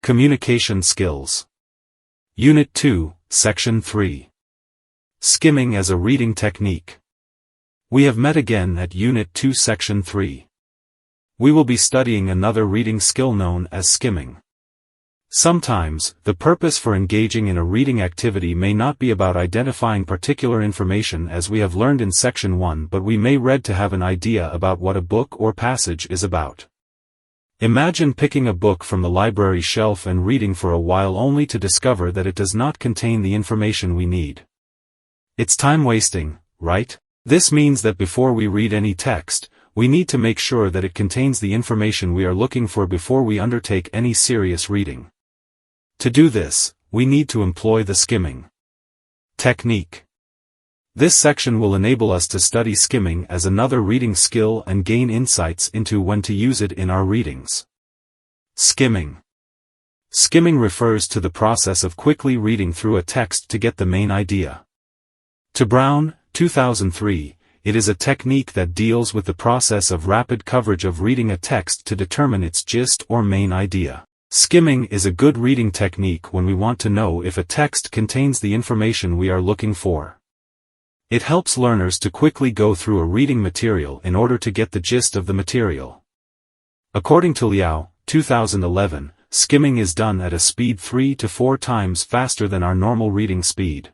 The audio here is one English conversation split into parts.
Communication Skills. Unit 2, Section 3. Skimming as a Reading Technique. We have met again at Unit 2, Section 3. We will be studying another reading skill known as skimming. Sometimes, the purpose for engaging in a reading activity may not be about identifying particular information as we have learned in Section 1, but we may read to have an idea about what a book or passage is about. Imagine picking a book from the library shelf and reading for a while only to discover that it does not contain the information we need. It's time-wasting, right? This means that before we read any text, we need to make sure that it contains the information we are looking for before we undertake any serious reading. To do this, we need to employ the skimming technique. This section will enable us to study skimming as another reading skill and gain insights into when to use it in our readings. Skimming. Skimming refers to the process of quickly reading through a text to get the main idea. To Brown, 2003, it is a technique that deals with the process of rapid coverage of reading a text to determine its gist or main idea. Skimming is a good reading technique when we want to know if a text contains the information we are looking for. It helps learners to quickly go through a reading material in order to get the gist of the material. According to Liao, 2011, skimming is done at a speed 3 to 4 times faster than our normal reading speed.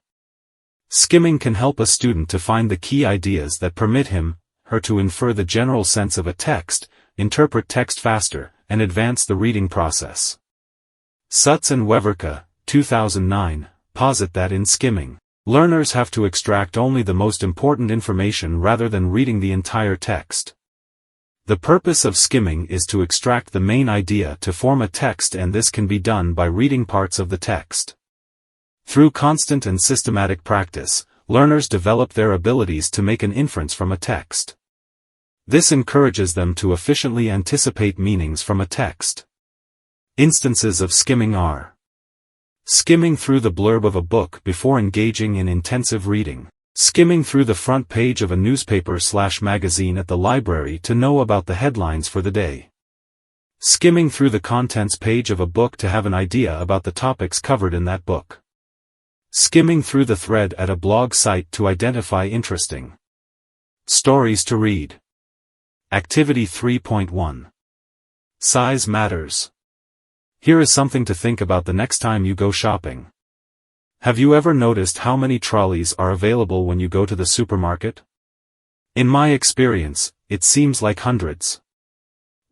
Skimming can help a student to find the key ideas that permit him, her to infer the general sense of a text, interpret text faster, and advance the reading process. Sutz and Weverka, 2009, posit that in skimming, learners have to extract only the most important information rather than reading the entire text. The purpose of skimming is to extract the main idea to form a text, and this can be done by reading parts of the text. Through constant and systematic practice, learners develop their abilities to make an inference from a text. This encourages them to efficiently anticipate meanings from a text. Instances of skimming are: skimming through the blurb of a book before engaging in intensive reading, skimming through the front page of a newspaper/magazine at the library to know about the headlines for the day, skimming through the contents page of a book to have an idea about the topics covered in that book, skimming through the thread at a blog site to identify interesting stories to read. Activity 3.1. Size matters. Here is something to think about the next time you go shopping. Have you ever noticed how many trolleys are available when you go to the supermarket? In my experience, it seems like hundreds.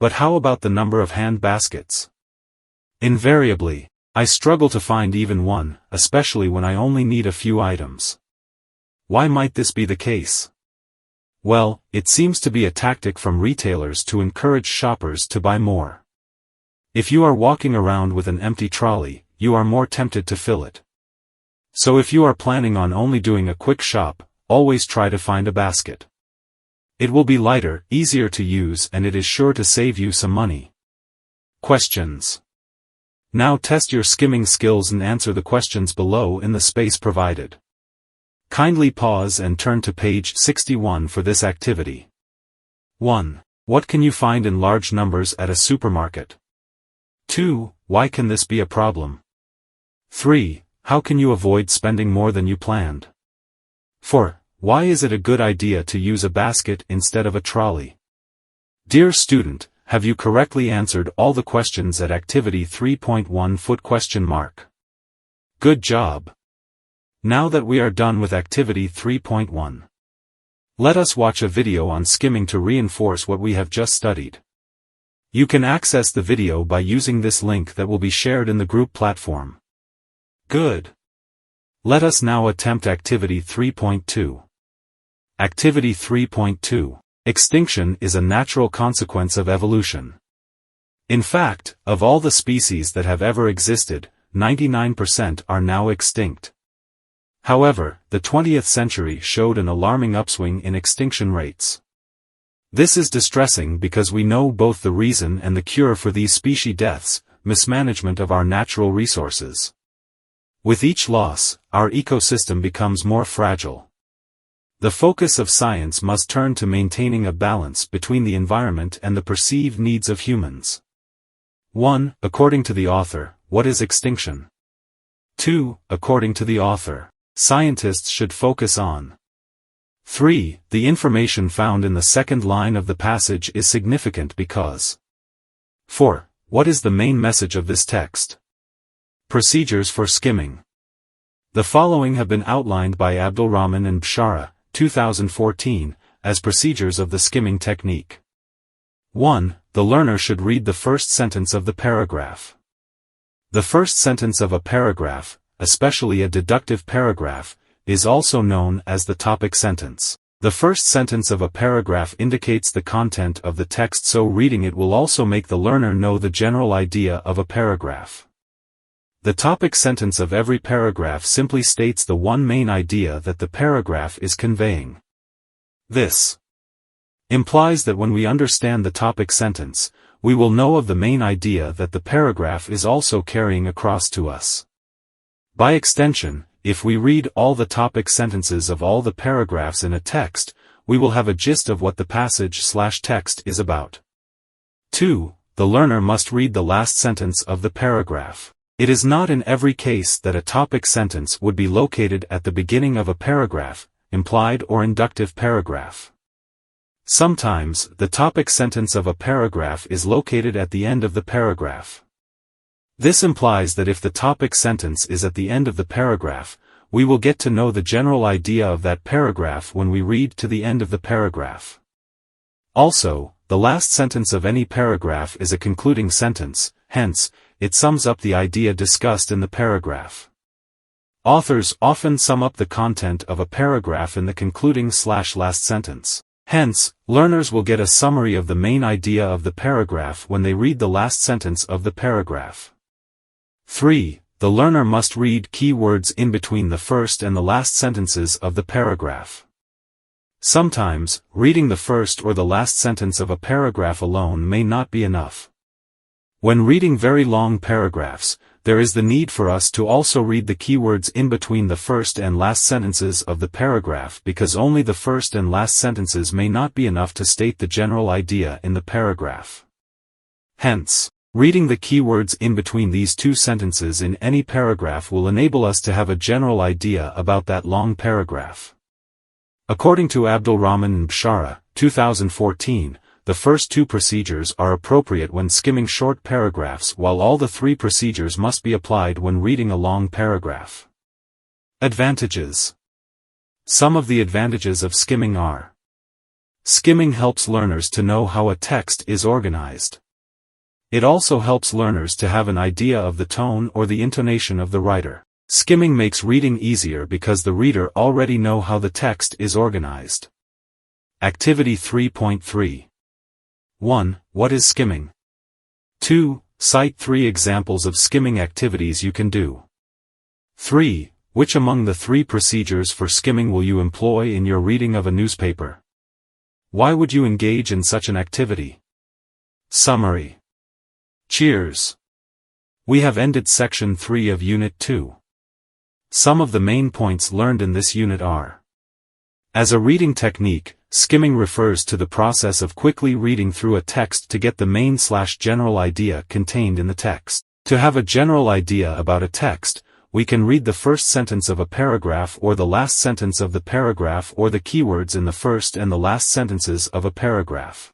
But how about the number of hand baskets? Invariably, I struggle to find even one, especially when I only need a few items. Why might this be the case? Well, it seems to be a tactic from retailers to encourage shoppers to buy more. If you are walking around with an empty trolley, you are more tempted to fill it. So if you are planning on only doing a quick shop, always try to find a basket. It will be lighter, easier to use, and it is sure to save you some money. Questions. Now test your skimming skills and answer the questions below in the space provided. Kindly pause and turn to page 61 for this activity. 1. What can you find in large numbers at a supermarket? 2. Why can this be a problem? 3. How can you avoid spending more than you planned? 4. Why is it a good idea to use a basket instead of a trolley? Dear student, have you correctly answered all the questions at activity 3.1? Good job. Now that we are done with activity 3.1, let us watch a video on skimming to reinforce what we have just studied. You can access the video by using this link that will be shared in the group platform. Good. Let us now attempt activity 3.2. Activity 3.2. Extinction is a natural consequence of evolution. In fact, of all the species that have ever existed, 99% are now extinct. However, the 20th century showed an alarming upswing in extinction rates. This is distressing because we know both the reason and the cure for these species deaths: mismanagement of our natural resources. With each loss, our ecosystem becomes more fragile. The focus of science must turn to maintaining a balance between the environment and the perceived needs of humans. 1. According to the author, what is extinction? 2. According to the author, scientists should focus on. 3. The information found in the second line of the passage is significant because. 4. What is the main message of this text? Procedures for skimming. The following have been outlined by Abdulrahman and Bshara, 2014, as procedures of the skimming technique. 1. The learner should read the first sentence of the paragraph. The first sentence of a paragraph, especially a deductive paragraph, is also known as the topic sentence. The first sentence of a paragraph indicates the content of the text, so reading it will also make the learner know the general idea of a paragraph. The topic sentence of every paragraph simply states the one main idea that the paragraph is conveying. This implies that when we understand the topic sentence, we will know of the main idea that the paragraph is also carrying across to us. By extension, if we read all the topic sentences of all the paragraphs in a text, we will have a gist of what the passage/text is about. 2. The learner must read the last sentence of the paragraph. It is not in every case that a topic sentence would be located at the beginning of a paragraph, implied or inductive paragraph. Sometimes, the topic sentence of a paragraph is located at the end of the paragraph. This implies that if the topic sentence is at the end of the paragraph, we will get to know the general idea of that paragraph when we read to the end of the paragraph. Also, the last sentence of any paragraph is a concluding sentence, hence, it sums up the idea discussed in the paragraph. Authors often sum up the content of a paragraph in the concluding/last sentence. Hence, learners will get a summary of the main idea of the paragraph when they read the last sentence of the paragraph. 3. The learner must read key words in between the first and the last sentences of the paragraph. Sometimes, reading the first or the last sentence of a paragraph alone may not be enough. When reading very long paragraphs, there is the need for us to also read the keywords in between the first and last sentences of the paragraph, because only the first and last sentences may not be enough to state the general idea in the paragraph. Hence, reading the keywords in between these two sentences in any paragraph will enable us to have a general idea about that long paragraph. According to Abdulrahman and Bshara, 2014, the first two procedures are appropriate when skimming short paragraphs, while all the three procedures must be applied when reading a long paragraph. Advantages. Some of the advantages of skimming are: skimming helps learners to know how a text is organized. It also helps learners to have an idea of the tone or the intonation of the writer. Skimming makes reading easier because the reader already know how the text is organized. Activity 3.3. 1. What is skimming? 2. Cite 3 examples of skimming activities you can do. 3. Which among the 3 procedures for skimming will you employ in your reading of a newspaper? Why would you engage in such an activity? Summary. Cheers! We have ended Section 3 of Unit 2. Some of the main points learned in this unit are: as a reading technique, skimming refers to the process of quickly reading through a text to get the main/general idea contained in the text. To have a general idea about a text, we can read the first sentence of a paragraph or the last sentence of the paragraph or the keywords in the first and the last sentences of a paragraph.